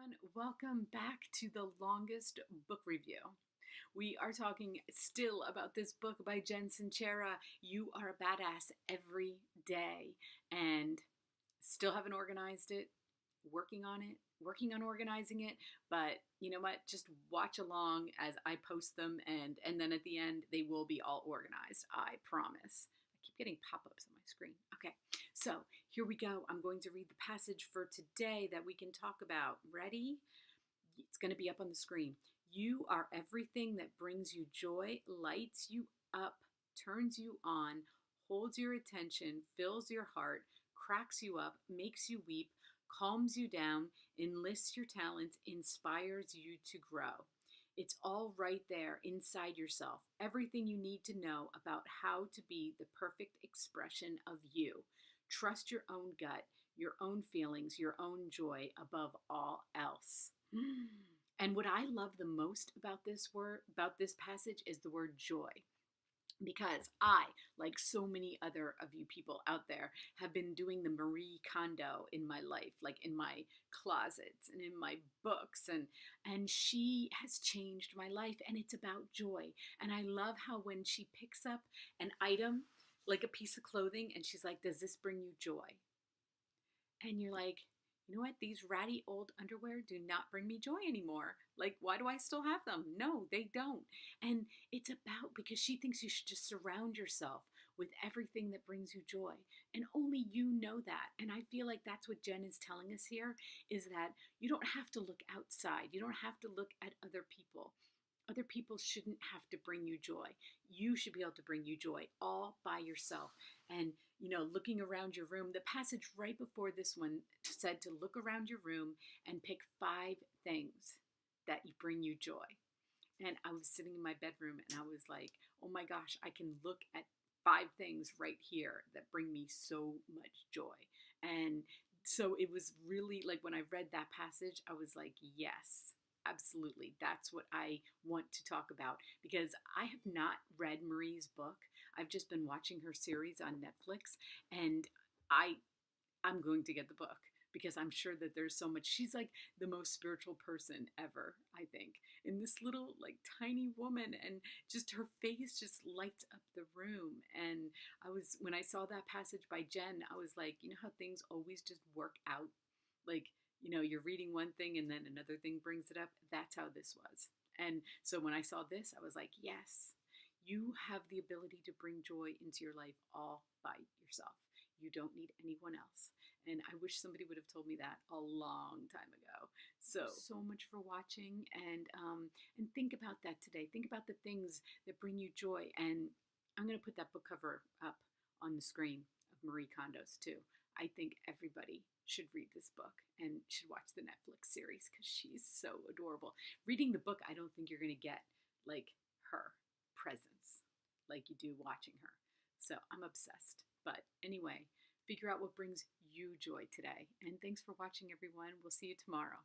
everyone. Welcome back to the longest book review. We are talking still about this book by Jen Sincero, You Are a Badass Every Day. And still haven't organized it, working on organizing it. But you know what? Just watch along as I post them, and then at the end, they will be all organized. I promise. I keep getting pop-ups on my screen. Okay, so here we go. I'm going to read the passage for today that we can talk about. Ready? It's going to be up on the screen. You are everything that brings you joy, lights you up, turns you on, holds your attention, fills your heart, cracks you up, makes you weep, calms you down, enlists your talents, inspires you to grow. It's all right there inside yourself. Everything you need to know about how to be the perfect expression of you. Trust your own gut, your own feelings, your own joy above all else. And what I love the most about this passage is the word joy. Because I, like so many other of you people out there, have been doing the Marie Kondo in my life, like in my closets and in my books, and she has changed my life, and it's about joy. And I love how when she picks up an item, like a piece of clothing, and she's like, "Does this bring you joy?" And you're like, you know what? These ratty old underwear do not bring me joy anymore. Like, why do I still have them? No, they don't. And it's about because she thinks you should just surround yourself with everything that brings you joy. And only you know that. And I feel like that's what Jen is telling us here is that you don't have to look outside. You don't have to look at other people. Other people shouldn't have to bring you joy. You should be able to bring you joy all by yourself. And, looking around your room, the passage right before this one said to look around your room and pick 5 things that bring you joy. And I was sitting in my bedroom and I was like, oh my gosh, I can look at 5 things right here that bring me so much joy. And so it was really like when I read that passage, I was like, yes. Absolutely. That's what I want to talk about because I have not read Marie's book. I've just been watching her series on Netflix and I'm going to get the book because I'm sure that there's so much. She's like the most spiritual person ever, I think. And this little like tiny woman and just her face just lights up the room. And when I saw that passage by Jen, I was like, you know how things always just work out? Like, you're reading one thing and then another thing brings it up. That's how this was. And so when I saw this, I was like, yes, you have the ability to bring joy into your life all by yourself. You don't need anyone else. And I wish somebody would have told me that a long time ago. So much for watching and think about that today. Think about the things that bring you joy. And I'm going to put that book cover up on the screen of Marie Kondo's too. I think everybody should read this book and should watch the Netflix series because she's so adorable. Reading the book, I don't think you're going to get like her presence like you do watching her. So I'm obsessed. But anyway, figure out what brings you joy today. And thanks for watching, everyone. We'll see you tomorrow.